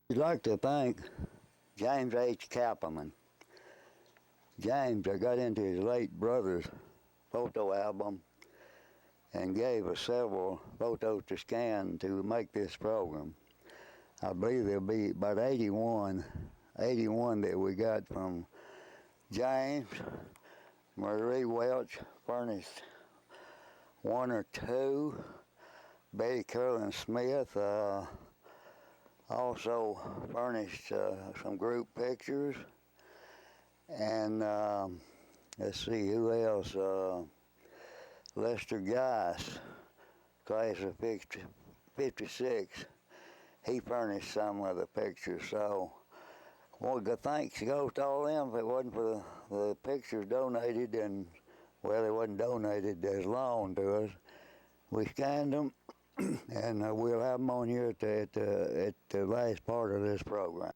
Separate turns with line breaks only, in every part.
I'd like to thank James H. Kappelman. James, I got into his late brother's photo album and gave us several photos to scan to make this program. I believe there'll be about 81 that we got from James. Marie Welch furnished 1 or 2. Betty Curlin Smith also furnished some group pictures. And let's see, who else? Lester Geis, class of 56. He furnished some of the pictures. So, well, good thanks goes to all them. If it wasn't for the pictures donated, and well, they wasn't donated as loan to us. We scanned them, and we'll have them on here at the last part of this program.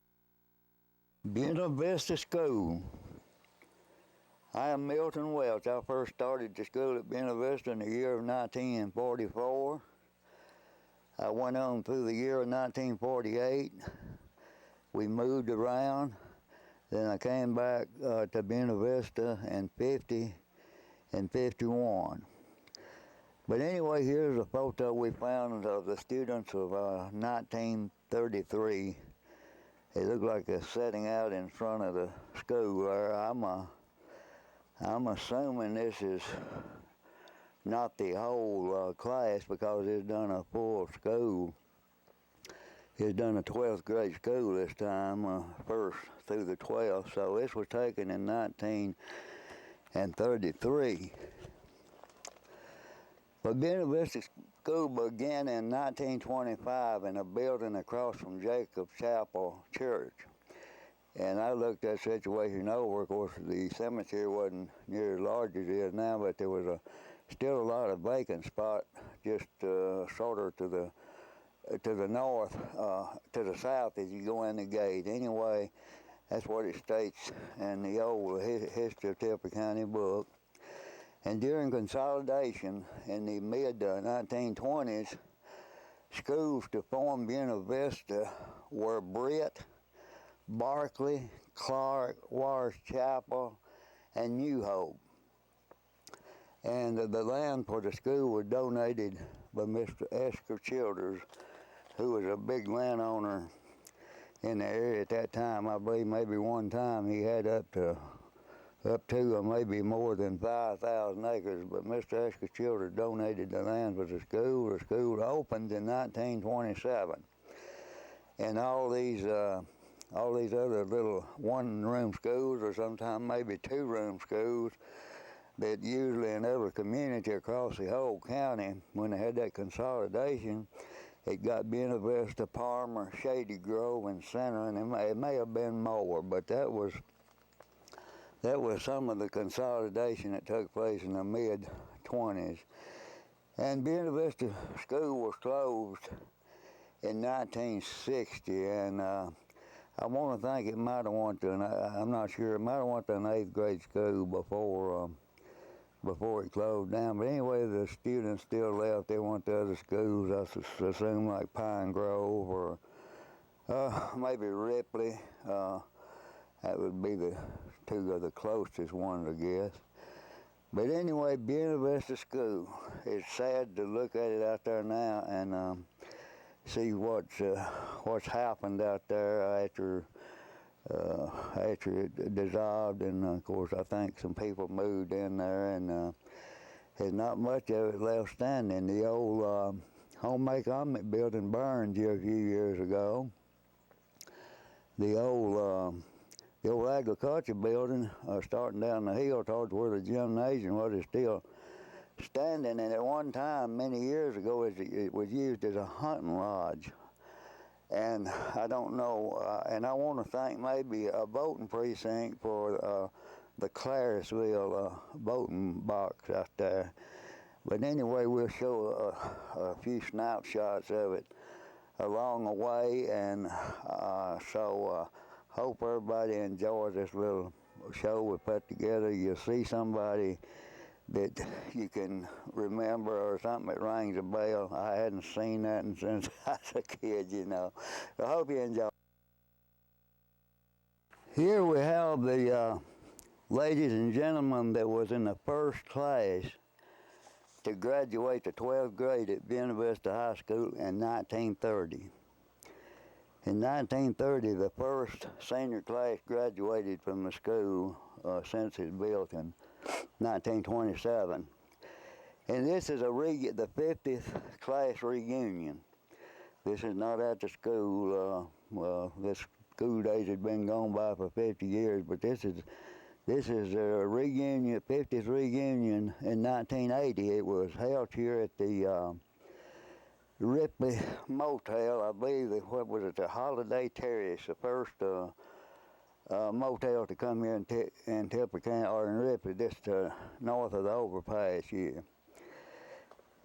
Buena Vista School. I am Milton Welch. I first started the school at Buena Vista in the year of 1944. I went on through the year of 1948. We moved around. Then I came back to Buena Vista in 50 and 51. But anyway, here's a photo we found of the students of 1933. It looked like they're setting out in front of the school there. I'm assuming this is not the whole class, because it's done a full school. It's done a 12th grade school this time, first through the 12th. So this was taken in 1933. But Buena Vista School began in 1925 in a building across from Jacob's Chapel Church. And I looked that situation over. Of course, the cemetery wasn't near as large as it is now, but there was still a lot of vacant spot just sort of to the north, to the south as you go in the gate. Anyway, that's what it states in the old History of Tippah County book. And during consolidation in the mid-1920s, schools to form Buena Vista were Britt, Barclay, Clark, Warris Chapel, and New Hope. And the land for the school was donated by Mr. Esker Childers, who was a big landowner in the area at that time. I believe maybe one time he had up to or maybe more than 5,000 acres, but Mr. Esker Childers donated the land for the school. The school opened in 1927. And all these other little one-room schools, or sometimes maybe two-room schools, that usually in every community across the whole county, when they had that consolidation, it got Buena Vista, Palmer, Shady Grove, and Center, and it may have been more, but that was some of the consolidation that took place in the mid-20s. And Buena Vista School was closed in 1960, and I want to think it might have went to I'm not sure, it might have went to an 8th grade school before it closed down. But anyway, the students still left. They went to other schools, I assume like Pine Grove or maybe Ripley. That would be the two of the closest ones, I guess. But anyway, Buena Vista School. It's sad to look at it out there now and see what's happened out there after it dissolved. And of course, I think some people moved in there, and there's not much of it left standing. The old homemade omelet building burned here a few years ago. The old agriculture building starting down the hill towards where the gymnasium was is still standing, and at one time, many years ago, it was used as a hunting lodge. And I don't know, and I want to thank maybe a voting precinct for the Clarisville voting box out there. But anyway, we'll show a few snapshots of it along the way, and so hope everybody enjoys this little show we put together. You'll see somebody that you can remember or something that rings a bell. I hadn't seen that since I was a kid, you know. I hope you enjoy. Here we have the ladies and gentlemen that was in the first class to graduate the 12th grade at Buena Vista High School in 1930. In 1930, the first senior class graduated from the school since it was built in 1927. And this is the 50th class reunion. This is not at the school. This school days had been gone by for 50 years, but this is a reunion, 50th reunion in 1980. It was held here at the Ripley Motel, I believe. What was it? The Holiday Terrace, the first motel to come here in Tippah County, or in Ripley, just north of the overpass here.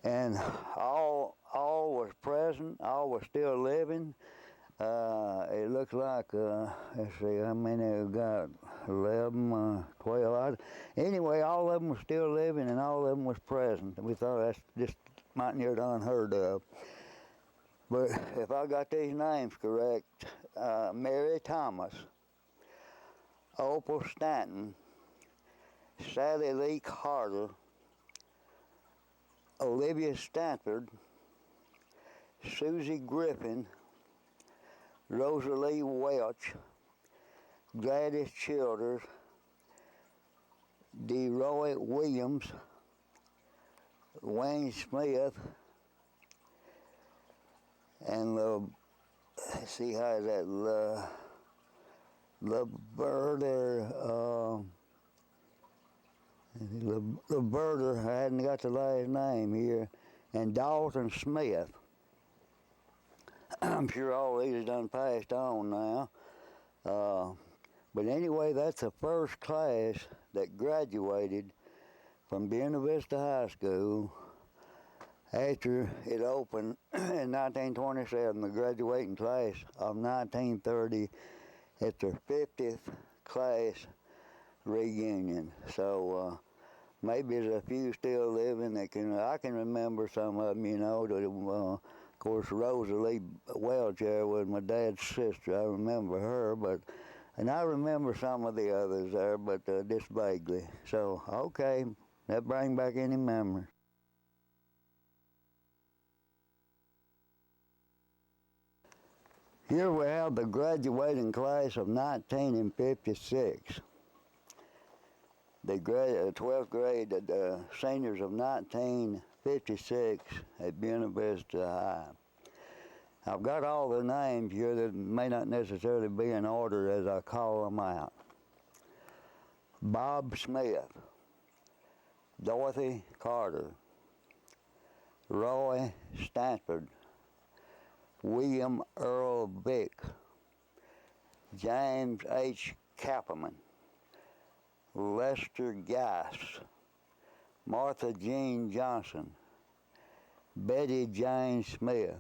And all was present, all was still living. It looks like, let's see, how many we got? 11, 12. Anyway, all of them were still living and all of them was present. We thought that's just might near unheard of. But if I got these names correct, Mary Thomas, Opal Stanton, Sally Lee Carter, Olivia Stanford, Susie Griffin, Rosalie Welch, Gladys Childers, DeRoy Williams, Wayne Smith, and let's see, how is that, Leberter, I hadn't got the last name here, and Dalton Smith. I'm sure all these have done passed on now. But anyway, that's the first class that graduated from Buena Vista High School after it opened in 1927, the graduating class of 1930. It's their 50th class reunion. So maybe there's a few still living that I can remember some of them, you know. Of course, Rosalie Welch there was my dad's sister. I remember her, and I remember some of the others there, but just vaguely. So, okay, that brings back any memories. Here we have the graduating class of 1956. The 12th grade, the seniors of 1956 at Buena Vista High. I've got all the names here that may not necessarily be in order as I call them out. Bob Smith, Dorothy Carter, Roy Stanford, William Earl Vick, James H. Kappelman, Lester Geist, Martha Jean Johnson, Betty Jane Smith,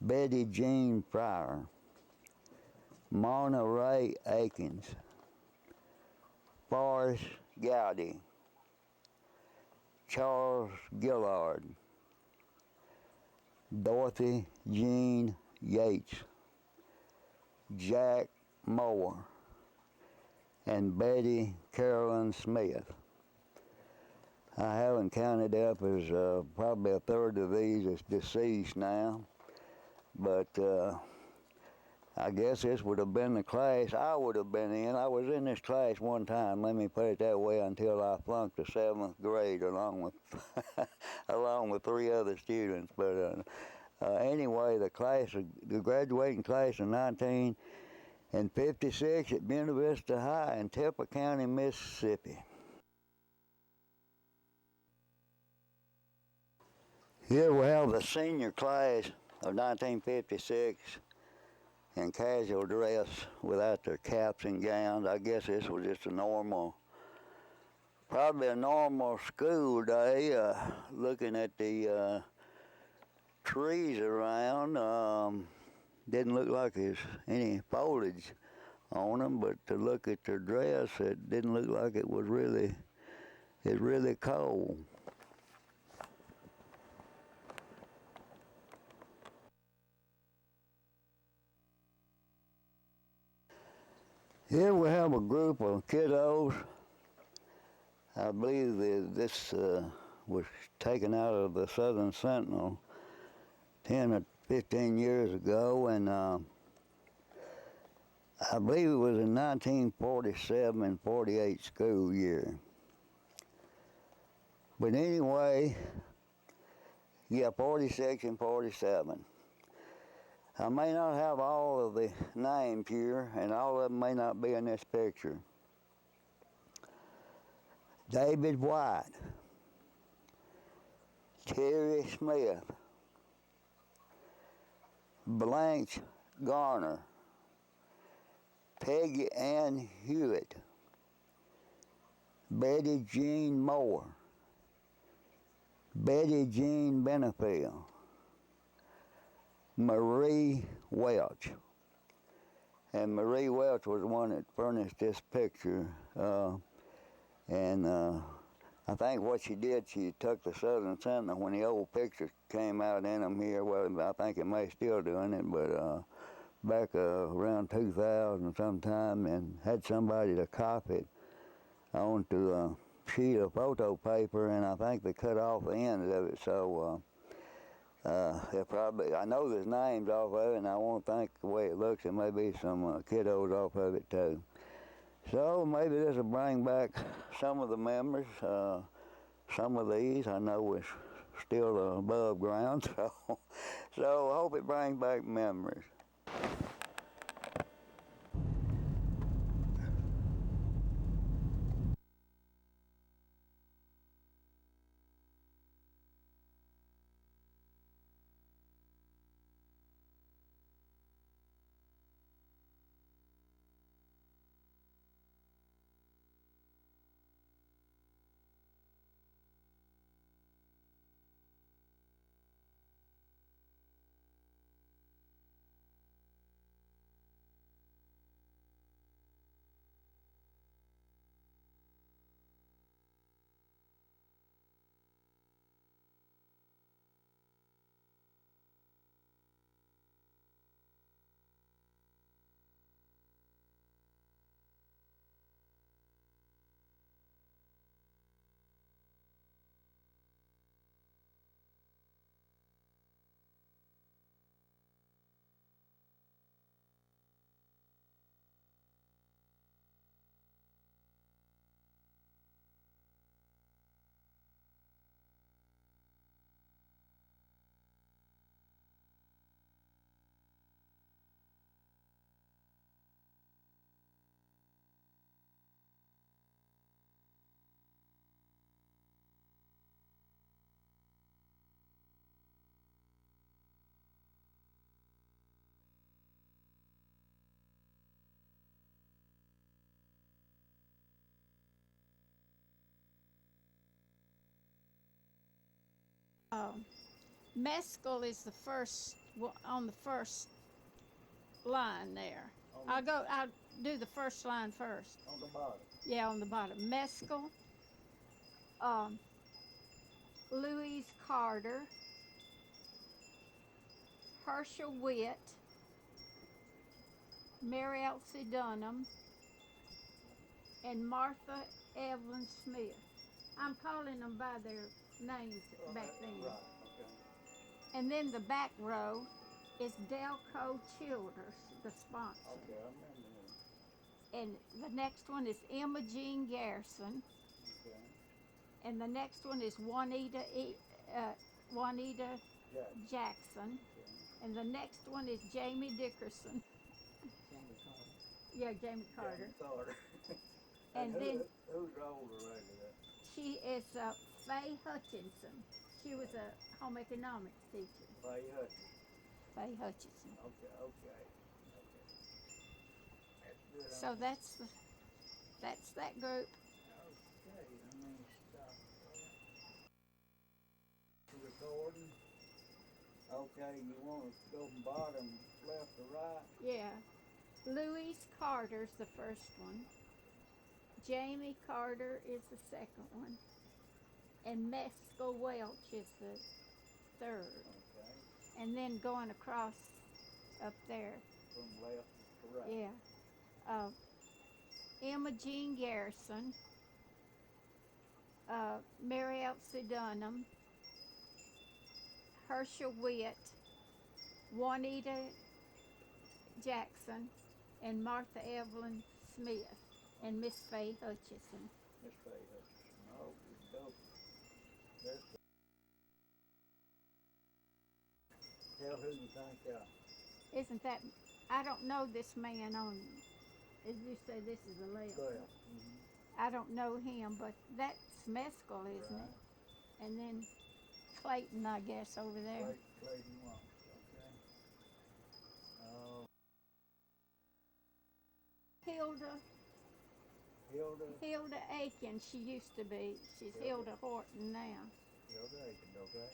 Betty Jean Fryer, Mona Ray Akins, Forrest Gowdy, Charles Gillard, Dorothy Jean Yates, Jack Moore, and Betty Carolyn Smith. I haven't counted up as probably a third of these is deceased now, but I guess this would have been the class I would have been in. I was in this class one time, let me put it that way, until I flunked the 7th grade along with along with 3 other students. But anyway, the graduating class of 1956 at Buena Vista High in Tippah County, Mississippi. Here we have the senior class of 1956 in casual dress without their caps and gowns. I guess this was just probably a normal school day, looking at the trees around. Didn't look like there's any foliage on them, but to look at their dress, it didn't look like it was really cold. Here we have a group of kiddos. I believe that this was taken out of the Southern Sentinel 10 or 15 years ago, and I believe it was in 1947 and 48 school year. But anyway, yeah, 46 and 47. I may not have all of the names here, and all of them may not be in this picture. David White, Terry Smith, Blanche Garner, Peggy Ann Hewitt, Betty Jean Moore, Betty Jean Benefield, Marie Welch. And Marie Welch was the one that furnished this picture. I think what she did, she took the Southern Sentinel when the old pictures came out in them here. Well, I think it may still doing it, but back around 2000 sometime, and had somebody to copy it onto a sheet of photo paper, and I think they cut off the ends of it. So I know there's names off of it, and I won't think the way it looks, there may be some kiddos off of it too. So maybe this will bring back some of the memories. Some of these I know is still above ground, so I hope it brings back memories.
Mescal is the first on the first line there. I'll do the first line first.
On the bottom.
Yeah, on the bottom. Mescal, Louise Carter, Herschel Witt, Mary Elsie Dunham, and Martha Evelyn Smith. I'm calling them by their names back then.
Right, okay.
And then the back row is Delco Childers, the sponsor.
Okay, I remember that.
And the next one is Emma Jean Garrison.
Okay.
And the next one is Juanita Jackson.
Okay.
And the next one is Jamie Dickerson.
Jamie Carter.
Yeah, Jamie Carter.
Jamie Carter.
And then
who's older regular?
she is Faye Hutchinson. She was a home economics teacher.
Faye Hutchinson.
Faye Hutchinson.
Okay. That's good.
So that's that group.
Okay, let me stop recording. Okay, you want to go from bottom left to right?
Yeah. Louise Carter's the first one. Jamie Carter is the second one. And Mescal Welch is the third.
Okay.
And then going across up there.
From left to right.
Yeah. Emma Jean Garrison, Mary Elsie Dunham, Herschel Witt, Juanita Jackson, and Martha Evelyn Smith, and Miss Faye Hutchison.
Miss Faye Hutchison. Oh, dope. Tell who you think.
Isn't that? I don't know this man on. As you say, this is a left.
Mm-hmm.
I don't know him, but that's Mescal, isn't
Right.
it? And then Clayton, I guess, over there.
Clayton Welch. Okay.
Hilda Aiken, she used to be. She's Hilda Horton now.
Hilda Aiken, okay.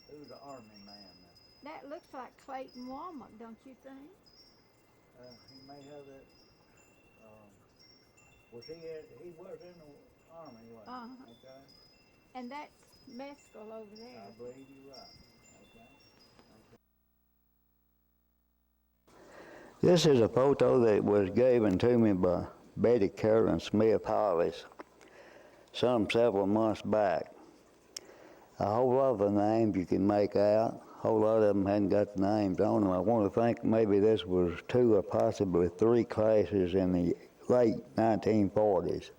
Who's the army man now?
That looks like Clayton Womack, don't you think?
He may have that. He was in the army, wasn't he?
Uh-huh.
Okay.
And that's Mescal over there.
I believe you're right. Okay. This is a photo that was given to me by Betty Carolyn Smith Hollis some several months back. A whole lot of the names you can make out. A whole lot of them hadn't got the names on them. I want to think maybe this was 2 or possibly 3 classes in the late 1940s.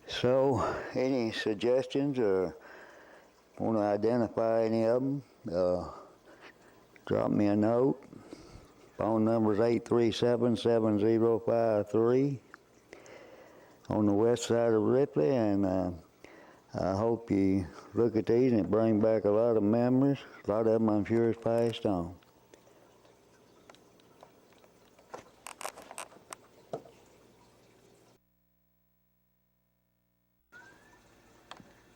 So, any suggestions or want to identify any of them? Drop me a note. Phone number is 837-7053 on the west side of Ripley, and I hope you look at these and it brings back a lot of memories. A lot of them I'm sure is passed on.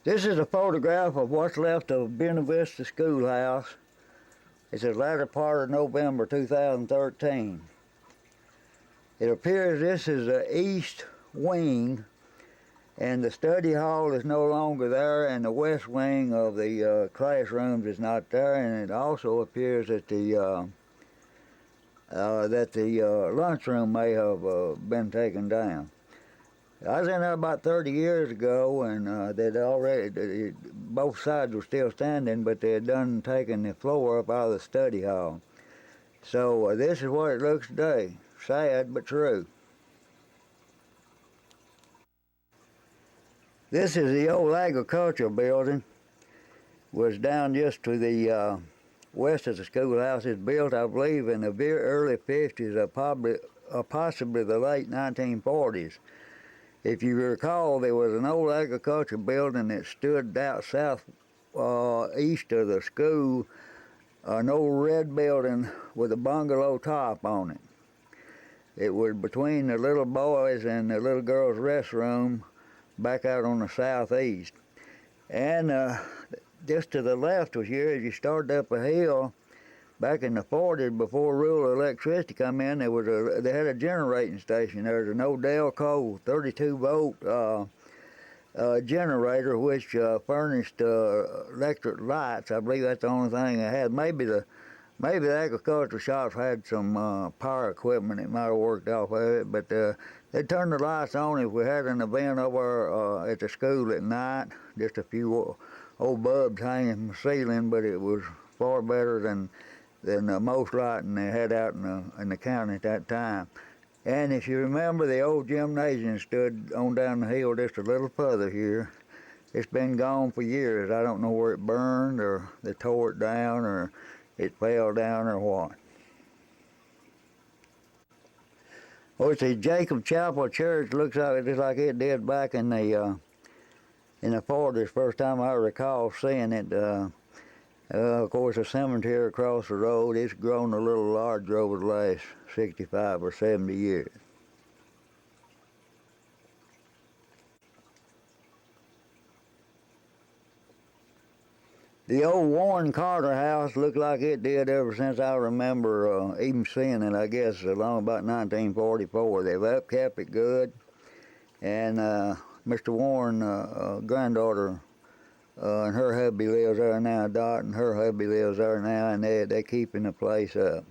This is a photograph of what's left of Buena Vista Schoolhouse. It's the latter part of November 2013. It appears this is the east wing, and the study hall is no longer there, and the west wing of the classrooms is not there, and it also appears that the lunchroom may have been taken down. I was in there about 30 years ago, and both sides were still standing, but they had done taking the floor up out of the study hall. So this is what it looks today. Sad, but true. This is the old agricultural building. Was down just to the west of the schoolhouse. It's built, I believe, in the very early 50s, or possibly the late 1940s. If you recall, there was an old agriculture building that stood out south east of the school, an old red building with a bungalow top on it. It was between the little boys and the little girls' restroom back out on the southeast. And just to the left was here, as you started up a hill, back in the 40s, before rural electricity come in, they had a generating station there. There's an Odell 32-volt generator, which furnished electric lights. I believe that's the only thing they had. Maybe the agricultural shops had some power equipment that might have worked off of it, but they turned the lights on if we had an event over at the school at night. Just a few old bulbs hanging from the ceiling, but it was far better than most lighting they had out in the county at that time. And if you remember, the old gymnasium stood on down the hill just a little further here. It's been gone for years. I don't know where it burned, or they tore it down, or it fell down, or what. Well, it's the Jacob Chapel Church. Looks like just like it did back in the 40s. First time I recall seeing it. Of course, the cemetery across the road, it's grown a little larger over the last 65 or 70 years. The old Warren Carter house looked like it did ever since I remember even seeing it, I guess, along about 1944. They've upkept it good. And Mr. Warren, granddaughter, and her hubby lives there now. Dot and her hubby lives there now, and they're keeping the place up.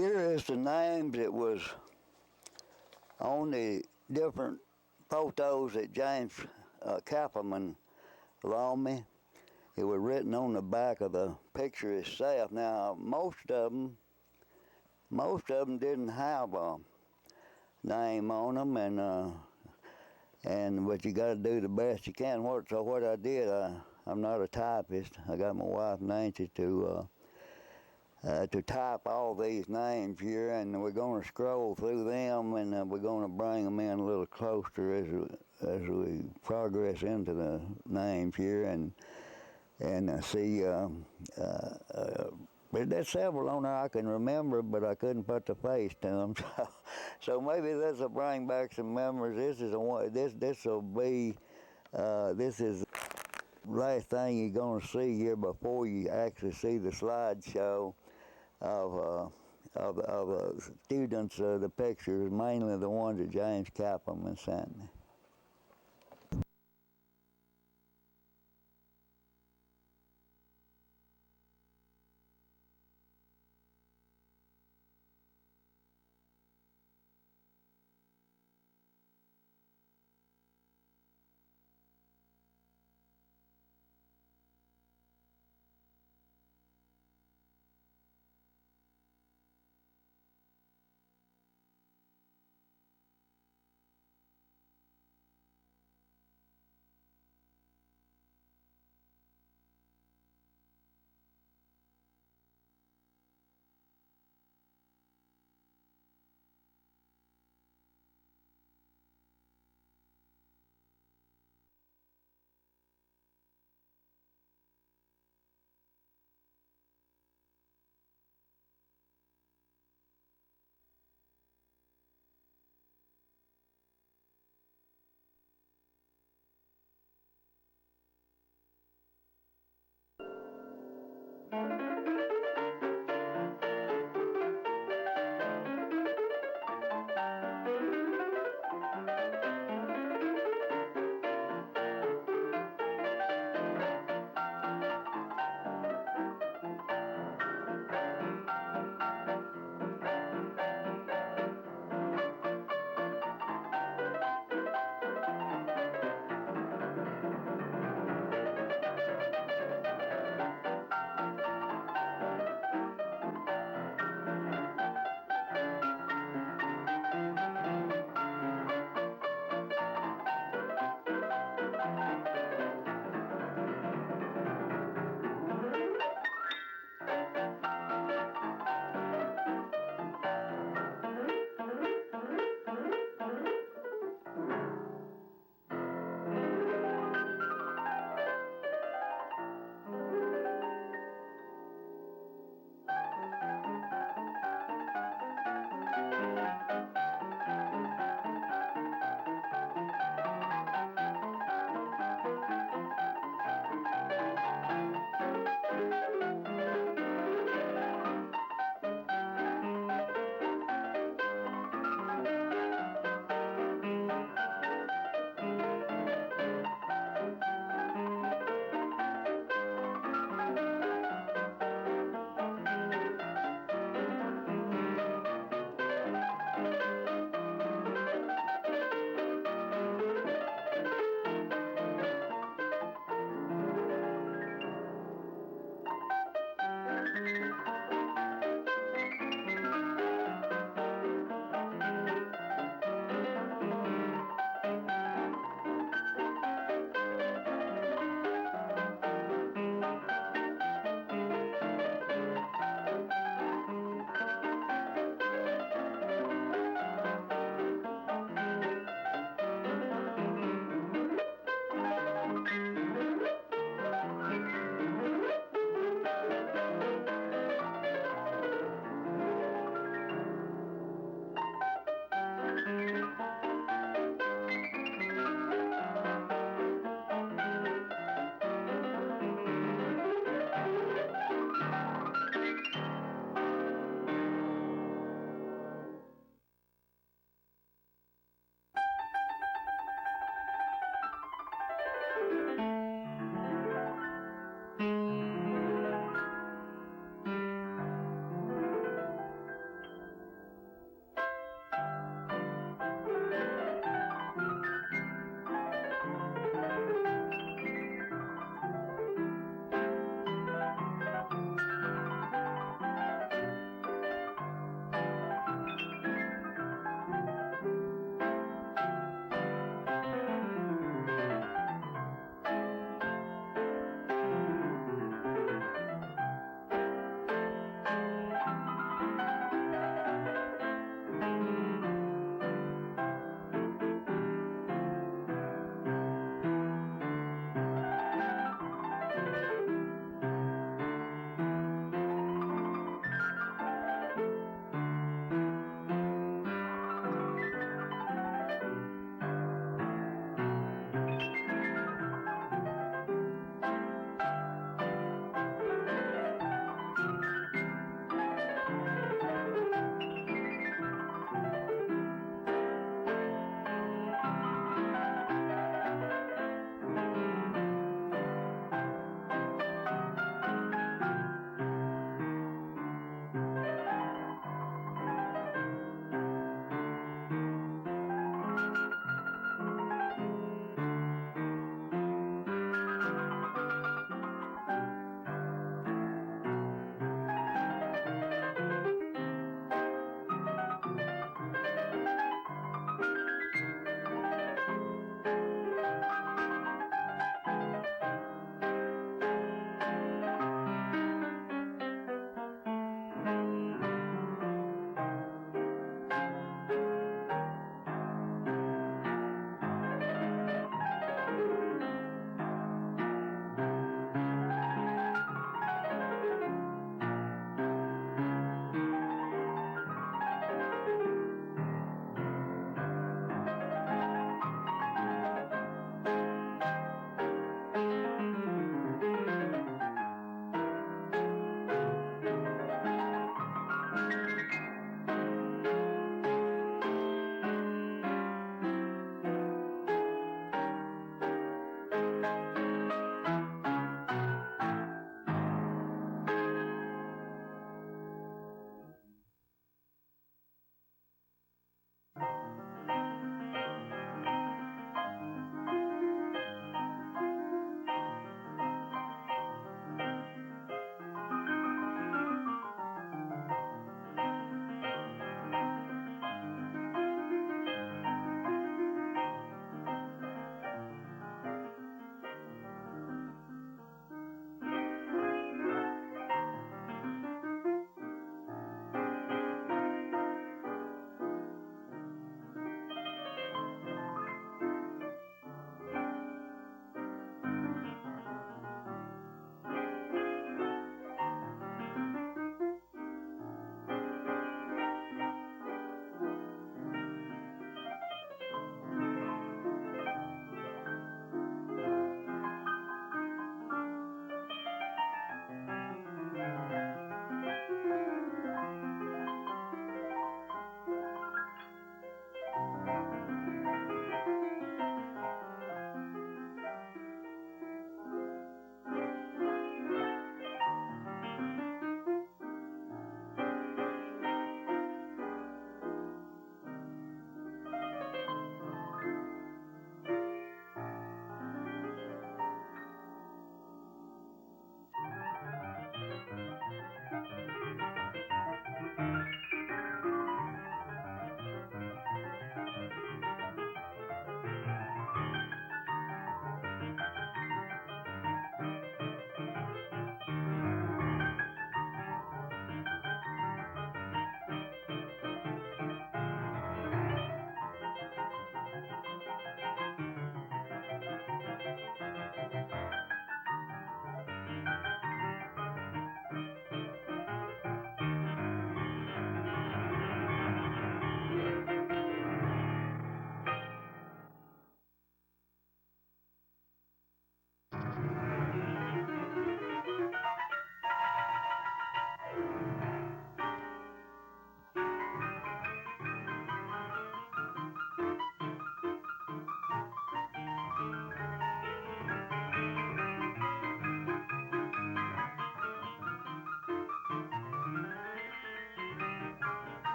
here is the names that was on the different photos that James Cappleman loaned me. It was written on the back of the picture itself. Now, most of them didn't have a name on them, but you got to do the best you can. So what I did, I'm not a typist. I got my wife Nancy to type all these names here, and we're going to scroll through them, and we're going to bring them in a little closer as we progress into the names here, and see. There's several on there I can remember, but I couldn't put the face to them. So maybe this will bring back some memories. This is this will be this is the last thing you're going to see here before you actually see the slideshow of students. The pictures, mainly the ones that James Cappleman sent me.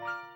Bye.